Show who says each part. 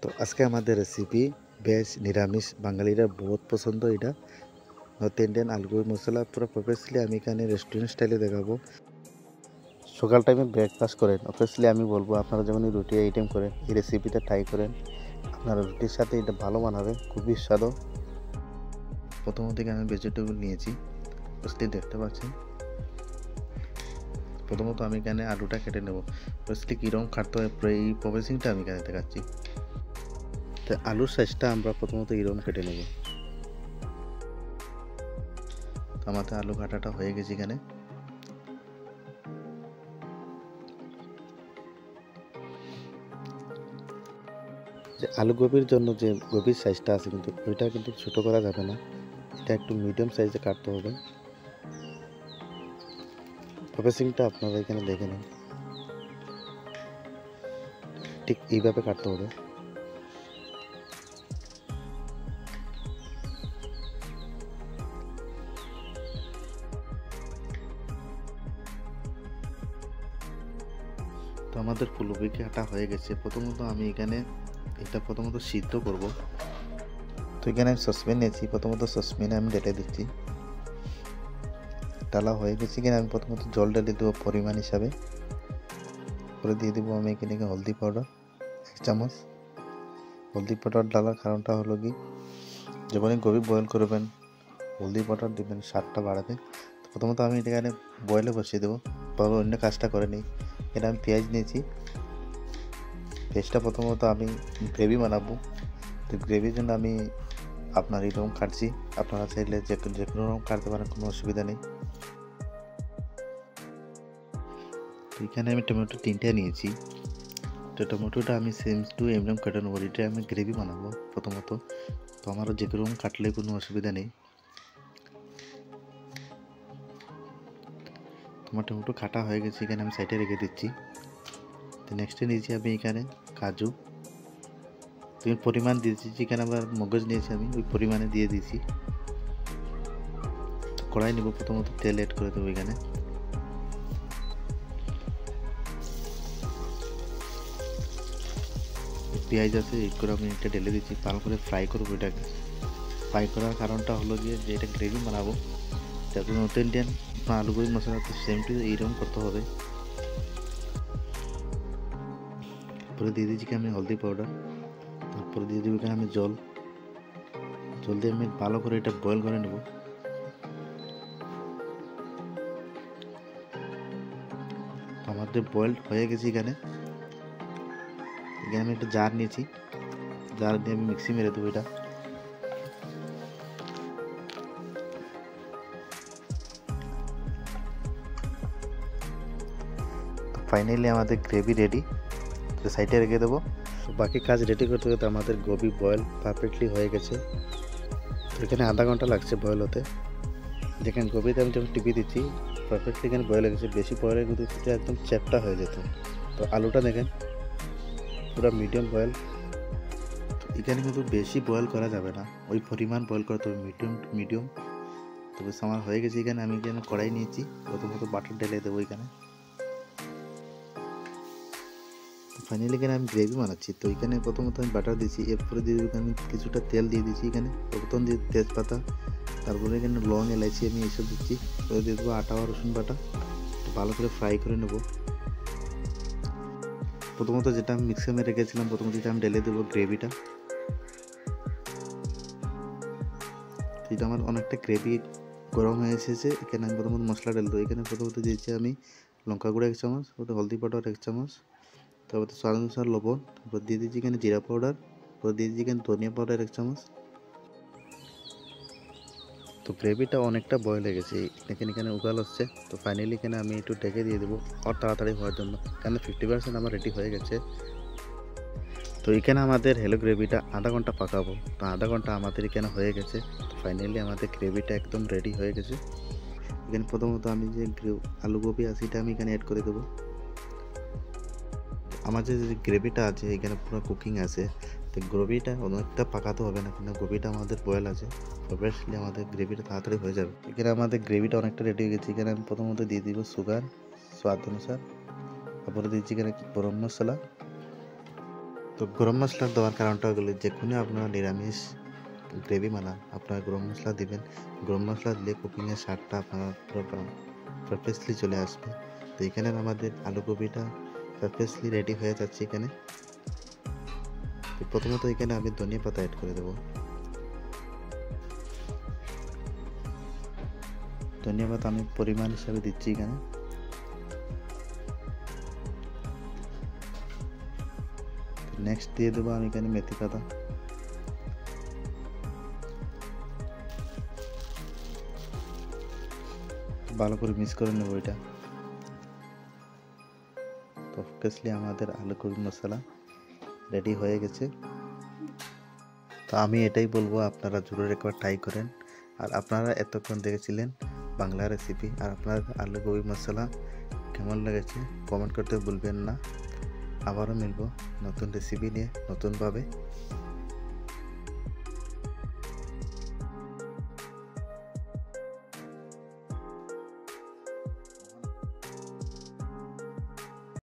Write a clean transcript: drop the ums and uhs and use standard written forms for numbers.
Speaker 1: তো আজকে আমাদের রেসিপি ভেজ নিরামিষ বাঙালিরা বহুত পছন্দ এটা নর্থ ইন্ডিয়ান আলু মশলা পুরো প্রফেসলি আমি এখানে রেস্টুরেন্ট স্টাইলে দেখাবো। সকাল টাইমে ব্রেকফাস্ট করেন অবভিয়াসলি আমি বলবো আপনারা যখন রুটি আইটেম করেন এই রেসিপিটা ট্রাই করেন, আপনারা রুটির সাথে এটা ভালো বানাবে, খুবই স্বাদু। প্রথমত থেকে আমি ভেজিটেবল নিয়েছি, বুঝতে দেখতে পাচ্ছেন। প্রথমত আমি এখানে আলুটা কেটে নেব, বুঝতে কীরকম কাটতে হয় এই প্রসেসিংটা আমি এখানে দেখাচ্ছি। তো আলুর সাইজটা আমরা প্রথমত এরকম কেটে নেব। আমাদের আলু কাটাটা হয়ে গেছে এখানে। যে আলু গোবির জন্য যে গোবির সাইজটা আছে কিন্তু ওইটা কিন্তু ছোটো করা যাবে না, এটা একটু মিডিয়াম সাইজে কাটতে হবে। প্রসেসিংটা আপনারা এখানে দেখে নিন, ঠিক এইভাবে কাটতে হবে। তো আমাদের ফুলকপি কাটা হয়ে গেছে। প্রথমত আমি এখানে এটা প্রথমত সিদ্ধ করব। তো এখানে আমি সসপ্যান নিয়েছি, প্রথমত সসপ্যানে আমি ঢেলে দিচ্ছি। ডালা হয়ে গেছে, এখানে আমি প্রথমত জল ঢেলে দেবো পরিমাণ হিসাবে। পরে দিয়ে দেবো আমি এখানে হলদি পাউডার 1 চামচ। হলদি পাউডার ডালার কারণটা হলো কি, যখনই গোবি বয়েল করবেন হলদি পাউডার দেবেন, স্বাদটা বাড়াবে। তো প্রথমত আমি এখানে বয়েলে বসিয়ে দেবো, তবে অন্য কাজটা করে নিই। এটা আমি পেঁয়াজ নিয়েছি, পেঁয়াজটা প্রথমত আমি গ্রেভি বানাবো। তো গ্রেভির জন্য আমি আপনার এরকম কাটছি, আপনারা চাইলে যে কোনো রকম কাটতে পারেন, কোনো অসুবিধা নেই। তো এখানে আমি টমেটো 3টে নিয়েছি। তো টমেটোটা আমি সেম টু এমন কেটে নেবো, এটা আমি গ্রেভি বানাবো প্রথমত। তো আমারও যে কোনো রকম কাটলে কোনো অসুবিধা নেই। তোমার টমেটো কাটা হয়ে গেছে, এখানে আমি সাইডে রেখে দিচ্ছি। তো নেক্সটে নিয়েছি আমি এখানে কাজু, তুমি পরিমাণ দিয়েছি, এখানে আবার মগজ নিয়েছি আমি, ওই পরিমাণে দিয়ে দিয়েছি। কড়াই নেব, প্রথমত তেল অ্যাড করে দেবো এখানে। পেঁয়াজ আছে এড করে আমি এটা ঢেলে দিচ্ছি, ভালো করে ফ্রাই করবো এটাকে। ফ্রাই করার কারণটা হলো গিয়ে যে এটা গ্রেভি বানাবো, তারপর নর্থ ইন্ডিয়ান আলু গোবি মশলা তো সেম টু এইরকম করতে হবে। তারপরে দিয়ে দিচ্ছি আমি হলদি পাউডার, তারপরে দিয়ে দেবো এখানে আমি জল দিয়ে আমি ভালো করে এটা বয়েল করে নেব। আমাদের বয়েল হয়ে গেছে এখানে আমি একটা জার নিয়েছি, জার দিয়ে আমি মিক্সি মেরে দেবো এটা। তো ফাইনালি আমাদের গ্রেভি রেডি, তো সাইডে রেখে দেবো। বাকি কাজ রেডি করতে করতে আমাদের গোবি বয়েল পারফেক্টলি হয়ে গেছে। তো এখানে আধা ঘন্টা লাগছে বয়েল হতে। দেখেন গোবিতে আমি যখন টিপি দিচ্ছি পারফেক্টলি এখানে বয়েল হয়ে গেছে, বেশি বয়েল হয়ে কিন্তু একদম চ্যাপটা হয়ে যেত। তো আলুটা দেখেন পুরো মিডিয়াম বয়েল। এখানে কিন্তু বেশি বয়েল করা যাবে না, ওই পরিমাণ বয়েল করতে হবে, মিডিয়াম। তো বেশ আমার হয়ে গেছে। এখানে আমি কড়াই নিয়েছি, প্রথমত বাটার ঢেলে দেবো এখানে। ফাইনালি এখানে আমি গ্রেভি বানাচ্ছি। তো এখানে প্রথমত আমি বাটার দিয়েছি, এরপরে দিয়ে দেবো আমি কিছুটা তেল দিয়ে দিচ্ছি এখানে, প্রথম দিয়ে তেজপাতা, তারপরে এখানে লং এলাইচি আমি এইসব দিচ্ছি। পরে দিয়ে দেবো আটা আর রসুন বাটা, ভালো করে ফ্রাই করে নেব। প্রথমত যেটা আমি মিক্সারে রেখেছিলাম, প্রথমত যেটা আমি ঢেলে দেবো গ্রেভিটা। এটা আমার অনেকটা গ্রেভি গরম হয়ে এসেছে। এখানে আমি প্রথমত মশলা ঢেলে দেবো। এখানে প্রথমত দিয়েছি আমি লঙ্কা গুঁড়ো 1 চামচ, তারপরে হলদি পাউডার 1 চামচ, তারপরে স্বাদ অনুসার লবণ, তারপর দিয়ে দিচ্ছি এখানে জিরা পাউডার, তারপর দিয়ে দিচ্ছি এখানে ধনিয়া পাউডার 1 চামচ। তো গ্রেভিটা অনেকটা বয়েল হয়ে গেছে, এখানে উগাল হচ্ছে। তো ফাইনালি এখানে আমি একটু ঢেকে দিয়ে দেবো আর তাড়াতাড়ি হওয়ার জন্য, কারণ 50% আমার রেডি হয়ে গেছে। তো এখানে আমাদের হেলো গ্রেভিটা আধা ঘন্টা পাকাবো। তো আধা ঘন্টা আমাদের এখানে হয়ে গেছে। তো ফাইনালি আমাদের গ্রেভিটা একদম রেডি হয়ে গেছে। এখানে প্রথমত আমি যে আলু গোবি আছে এটা আমি এখানে অ্যাড করে দেবো। আমার যে গ্রেভিটা আছে এখানে পুরো কুকিং আছে, তো গ্রেভিটা অনেকটা পাকাতে হবে না, কিন্তু গ্রেভিটা আমাদের বয়েল আছে, অবভিয়াসলি আমাদের গ্রেভিটা তাড়াতাড়ি হয়ে যাবে। এখানে আমাদের গ্রেভিটা অনেকটা রেডি হয়ে গেছে। এখানে আমি প্রথমত দিয়ে দিব সুগার স্বাদ অনুসার, তারপরে দিচ্ছি এখানে গরম মশলা, তো গরম মশলা দেওয়ার কারণটা হলো যে কোনো আপনারা নিরামিষ গ্রেভি বানান আপনারা গরম মশলা দিবেন। গরম মশলা দিলে কুকিংয়ের স্বাদটা আপনার পুরো পারফেক্টলি চলে আসবে। তো এখানে আমাদের আলু গোবিটা পারফেক্টলি রেডি হয়ে যাচ্ছে এখানে। তো প্রথমত এখানে আমি ধনিয়া পাতা অ্যাড করে দেবো। ধনিয়া পাতা আমি পরিমাণ হিসাবে দিচ্ছি এখানে। নেক্সট দিয়ে দেবো আমি এখানে মেথি পাতা। ভালো করে মিক্স করে নেবো এটা। তো অবভিয়াসলি আমাদের আলু গোবি মশলা রেডি হয়ে গেছে। তো আমি এটাই বলবো আপনারা জরুর একবার ট্রাই করেন। আর আপনারা এতক্ষণ দেখেছিলেন বাংলা রেসিপি। আর আপনার আলু গোবি মশলা কেমন লেগেছে কমেন্ট করতে ভুলবেন না। আবারও মিলবো নতুন রেসিপি নিয়ে নতুনভাবে।